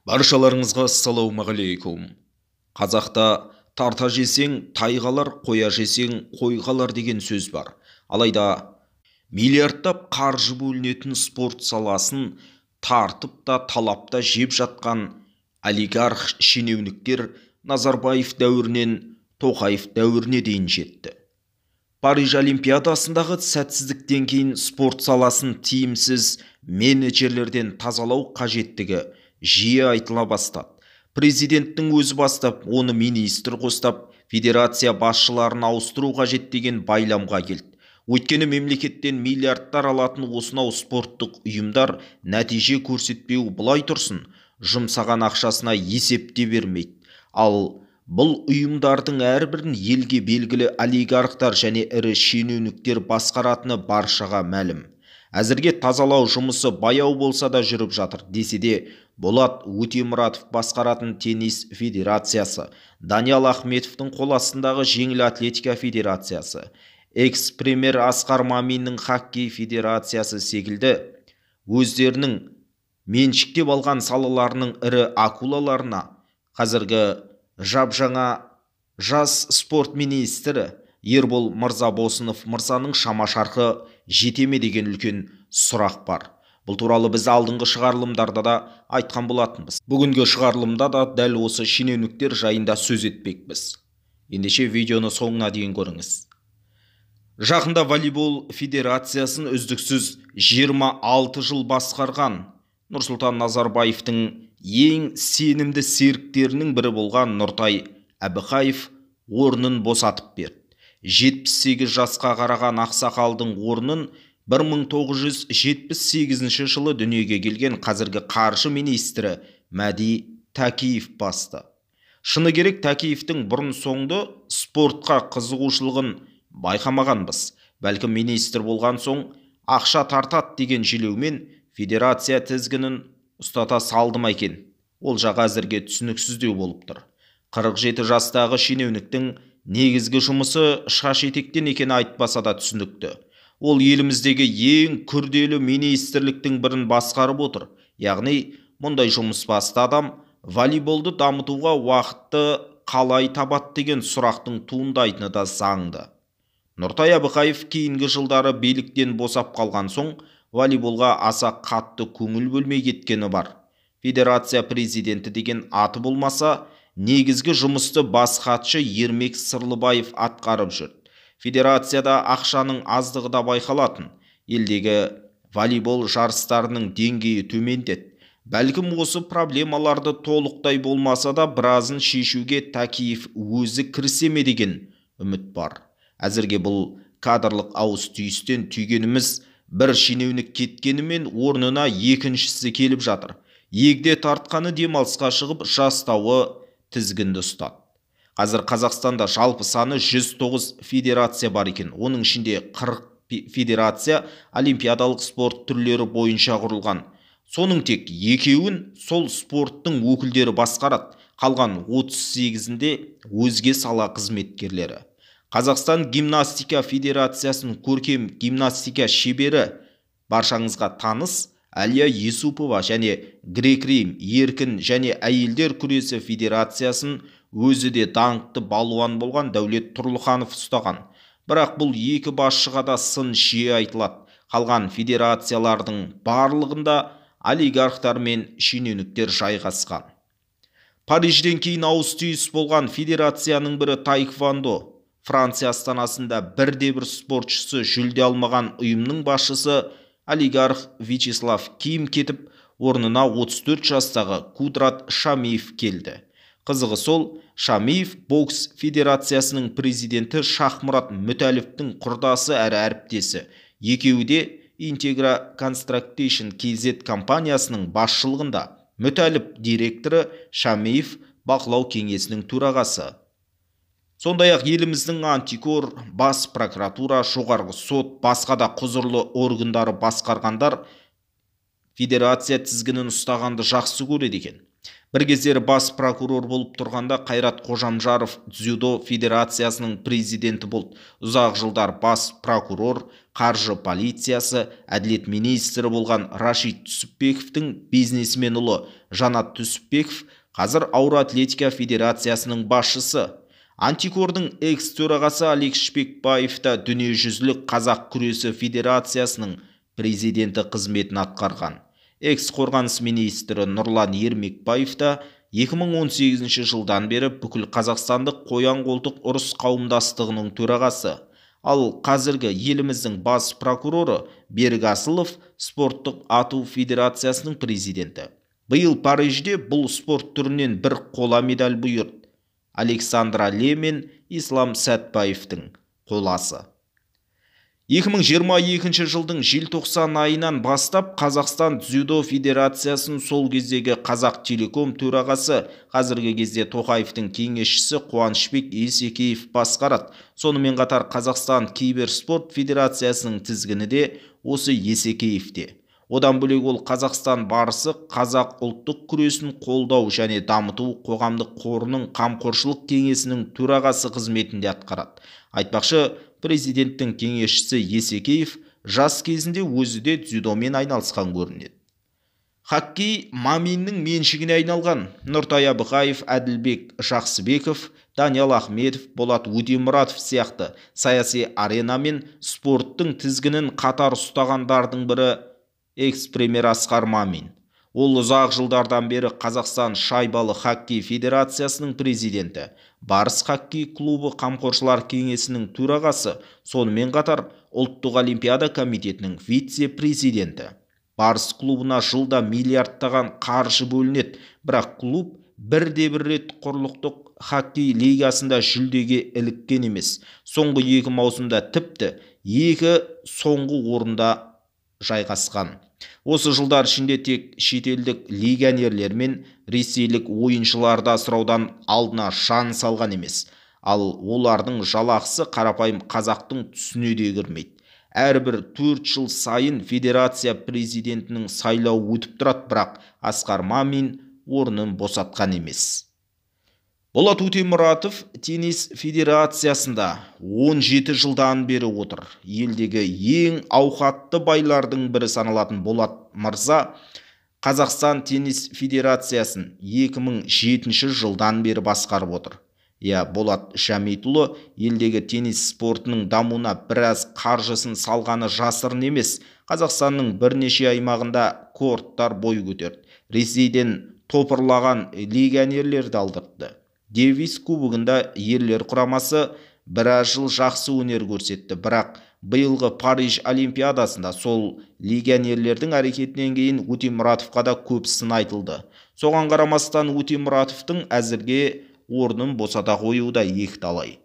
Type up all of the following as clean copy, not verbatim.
Баршаларыңызға ассалаумағалейкум. Қазақта тарта жесең тайғалар, қоя жесең қойғалар деген сөз бар. Алайда миллиардтап қаржы бөлінетін спорт саласын тартып та талап та жеп жатқан олигарх шенеуніктер Назарбаев дәуірінен Тоқаев дәуіріне дейін жетті. Париж Олимпиадасындағы сәтсіздіктен кейін спорт саласын тиімсіз менеджерлерден тазалау қажеттігі жиі айтыла бастады. Президенттің өзі бастап, оны министр қостап, федерация басшыларын ауыстыру қажет деген байламға келді. Өйткені мемлекеттен миллиардтар алатын осынау спорттық ұйымдар нәтиже көрсетпеу былай тұрсын, жұмсаған ақшасына есепте бермейді. Ал бұл ұйымдардың әрбірін елге белгілі олигархтар және ірі шенеуніктер басқаратыны баршаға мәлім. Әзірге тазалау жұмысы баяу болса да жүріп жатыр. Десе де Болат Өтемұратов басқаратын теннис федерациясы, Даниял Ахметовтың қол астындағы жеңіл атлетика федерациясы, экс-премьер Асқар Маминнің хоккей федерациясы секілді өздерінің меншіктеп алған салаларының ірі акулаларына қазіргі жап-жаңа жас спорт министрі Ербол Мырзабосынов мырзаның шама-шарқы жете ме деген үлкен сұрақ бар. Бұл туралы біз алдыңғы шығарылымдарда да айтқан болатынбыз. Бүгінгі шығарылымда да дәл осы шенеуніктер жайында сөз етпекпіз. Ендеше видеоны соңына дейін көріңіз. Жақында волейбол федерациясын үздіксіз 26 жыл басқарған Нұрсұлтан Назарбаевтың ең сенімді серіктерінің бірі болған Нұртай Әбіқаев орнын босатып берді. 78 жасқа қараған ақсақалдың орнын 1978 жылы дүниеге келген қазіргі қаржы министрі Мәди Тәкиев басты. Шыны керек, Тәкиевтің бұрын соңды спортқа қызығушылығын байқамағанбыз. Бәлкім министр болған соң ақша тартат деген желеумен федерация тізгінін ұстата салды ма екен? Ол жағы әзірге түсініксіздеу болып тұр. 47 жастағы шенеуніктің негізгі жұмысы шаш етектен екені айтпаса да түсінікті. Ол еліміздегі ең күрделі министрліктің бірін басқарып отыр. Яғни, мұндай жұмыс басты адам волейболды дамытуға уақытты қалай табады деген сұрақтың туындайтыны да заңды. Нұртай Әбіқаев кейінгі жылдары биліктен босап қалған соң волейболға аса қатты көңіл бөлмей кеткені бар. Федерация президенті деген аты болмаса, негізгі жұмысты бас хатшы Ермек Сырлыбаев атқарып жүр. Федерацияда ақшаның аздығы да байқалатын. Елдегі волейбол жарыстарының деңгейі төмендеді. Бәлкім осы проблемаларды толықтай болмаса да біразын шешуге Тәкиев өзі кірісе ме деген үміт бар. Әзірге бұл кадрлық ауыс түйістен түйгеніміз бір шенеунік кеткенімен орнына екіншісі келіп жатыр. Егде тартқаны демалысқа шығып жастауы тізгінді ұстады. Қазір Қазақстанда жалпы саны 109 федерация бар екен. Оның ішінде 40 федерация олимпиадалық спорт түрлері бойынша құрылған. Соның тек екеуін сол спорттың өкілдері басқарады. Қалған 38-інде өзге сала қызметкерлері. Қазақстан гимнастика федерациясының көркем гимнастика шебері баршаңызға таныс Әлия Есупова және грек-рим еркін және әйелдер күресі федерациясын өзі де даңқты балуан болған Дәулет Тұрлыханов ұстаған. Бірақ бұл екі басшыға да сын жиі айтылады. Қалған федерациялардың барлығында олигархтар мен шенеуніктер жайғасқан. Парижден кейін ауыс түйіс болған федерацияның бірі таеквондо. Франция астанасында бірде-бір спортшысы жүлде алмаған ұйымның басшысы олигарх Вячеслав Ким кетіп, орнына 34 жастағы Кудрат Шамиев келді. Қызығы сол, Шамиев бокс федерациясының президенті Шахмұрат Мүтәлівтің құрдасы әрі әріптесі. Екеуі де Integra Construction KZ компаниясының басшылығында. Мүтәліп директоры, Шамиев бақылау кеңесінің төрағасы. Сондай-ақ еліміздің антикор, бас прокуратура, жоғарғы сот, басқа да құзырлы органдары басқарғандар федерация тізгінін ұстағанды жақсы көреді екен. Бір кездері бас прокурор болып тұрғанда Қайрат Қожамжаров дзюдо федерациясының президенті болды. Ұзақ жылдар бас прокурор, қаржы полициясы, әділет министрі болған Рашид Түсіпбековтің бизнесмен ұлы Жанат Түсіпбеков қазір ауыр атлетика федерациясының басшысы. Антикордың экс-төрағасы Алик Шпекбаев та дүниежүзілік қазақ күресі федерациясының президенті қызметін атқарған. Экс-қорғаныс министрі Нұрлан Ермекбаев та 2018 жылдан бері бүкіл қазақстандық қоян-қолтық ұрыс қауымдастығының төрағасы. Ал қазіргі еліміздің бас прокуроры Берік Асылов спорттық ату федерациясының президенті. Биыл Парижде бұл спорт түрінен бір қола медаль бұйырды. Александра Ле мен Ислам Сәтбаевтың қоласы. 2022 жылдың желтоқсан айынан бастап Қазақстан дзюдо федерациясын сол кездегі Қазақ Телеком төрағасы, қазіргі кезде Тоқаевтың кеңесшісі Қуанышбек Есекеев басқарады. Сонымен қатар Қазақстан киберспорт федерациясының тізгіні де осы Есекеевте. Одан бөлек ол Қазақстан барысы қазақ ұлттық күресін қолдау және дамыту қоғамдық қорының қамқоршылық кеңесінің төрағасы қызметінде атқарады. Айтпақшы, президенттің кеңесшісі Есекеев жас кезінде өзі де дзюдомен айналысқан көрінеді. Хоккей Маминнің меншігіне айналған. Нұртай Абықаев, Әділбек Жақсыбеков, Даниял Ахметов, Болат Өтемұратов сияқты саяси арена мен спорттың тізгінін қатар ұстағандардың бірі экс-премьер Асқар Мамин. Ол ұзақ жылдардан бері Қазақстан шайбалы хоккей федерациясының президенті, Барыс хоккей клубы қамқоршылар кеңесінің төрағасы, сонымен қатар ұлттық олимпиада комитетінің вице-президенті. Барыс клубына жылда миллиардтаған қаржы бөлінеді, бірақ клуб бірде-бір рет құрлықтық хоккей лигасында жүлдеге іліккен емес. Соңғы 2 маусымда тіпті 2 соңғы орында жайғасқан. Осы жылдар ішінде тек шетелдік легионерлер мен ресейлік ойыншыларды асыраудан алдына жан салған емес. Ал олардың жалақысы қарапайым қазақтың түсіне де кірмейді. Әрбір 4 жыл сайын федерация президентінің сайлауы өтіп тұрады, бірақ Асқар Мамин орнын босатқан емес. Болат Өтемұратов теннис федерациясында 17 жылдан бері отыр. Елдегі ең ауқатты байлардың бірі саналатын Болат мырза Қазақстан теннис федерациясын 2007 жылдан бері басқарып отыр. Болат Жәмитұлы елдегі теннис спортының дамуына біраз қаржысын салғаны жасырын емес. Қазақстанның бірнеше аймағында корттар бой көтерді. Ресейден топырлаған легионерлерді алдыртты. Дэвис кубогында ерлер құрамасы біраз жыл жақсы өнер көрсетті, бірақ биылғы Париж олимпиадасында сол легионерлердің әрекетінен кейін Өтемұратовқа да көп сын айтылды. Соған қарамастан Өтемұратовтың әзірге орнын босата қоюы да екіталай.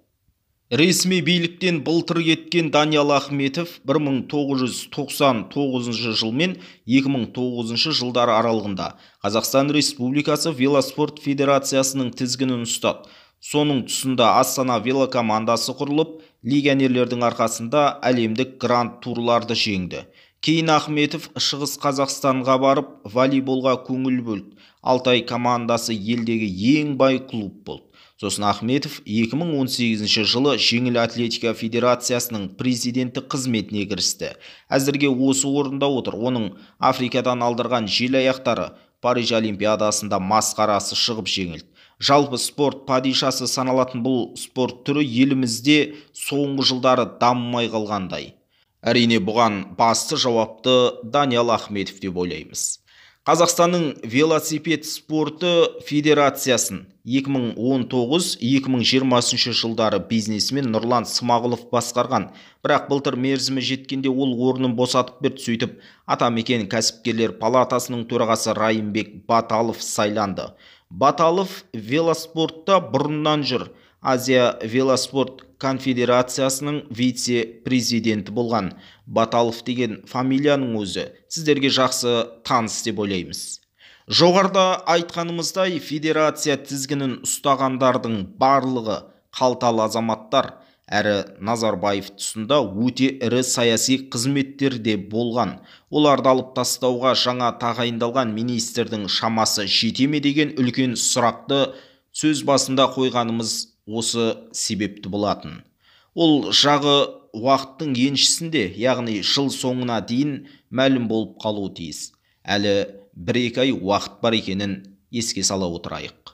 Ресми биліктен былтыр кеткен Даниял Ахметов 1999 жыл мен 2009 жылдар аралығында Қазақстан Республикасы велоспорт федерациясының тізгінін ұстады. Соның тұсында Астана велокомандасы құрылып, легионерлердің арқасында әлемдік гранд турларды жеңді. Кейін Ахметов Шығыс Қазақстанға барып, волейболға көңіл бөлді. Алтай командасы елдегі ең бай клуб болды. Сосын Ахметов 2018 жылы жеңіл атлетика федерациясының президенті қызметіне кірісті. Әзірге осы орында отыр. Оның Африкадан алдырған жел аяқтары Париж олимпиадасында масқарасы шығып жеңілді. Жалпы спорт падишасы саналатын бұл спорт түрі елімізде соңғы жылдары дамымай қалғандай. Әрине бұған басты жауапты Даниял Ахметов деп ойлаймыз. Қазақстанның велосипед спорты федерациясын 2019-2020 жылдары бизнесмен Нұрлан Смағұлов басқарған. Бірақ былтыр мерзімі жеткенде ол орнын босатып берді. Сөйтіп, Атамекен кәсіпкерлер палатасының төрағасы Райымбек Баталов сайланды. Баталов велоспортта бұрыннан жүр. Азия велоспорт конфедерациясының вице-президенті болған. Баталов деген фамилияның өзі сіздерге жақсы таныс деп ойлаймыз. Жоғарыда айтқанымыздай, федерация тізгінін ұстағандардың барлығы қалталы азаматтар. әрі Назарбаев тұсында өте ірі саяси қызметтерде болған. Оларды алып тастауға жаңа тағайындалған министрдің шамасы жете ме деген үлкен сұрақты сөз басында қойғанымыз осы себепті болатын. Ол жағы уақыттың еншісінде, яғни жыл соңына дейін мәлім болып қалуы тиіс. Әлі 1-2 ай уақыт бар екенін еске сала отырайық.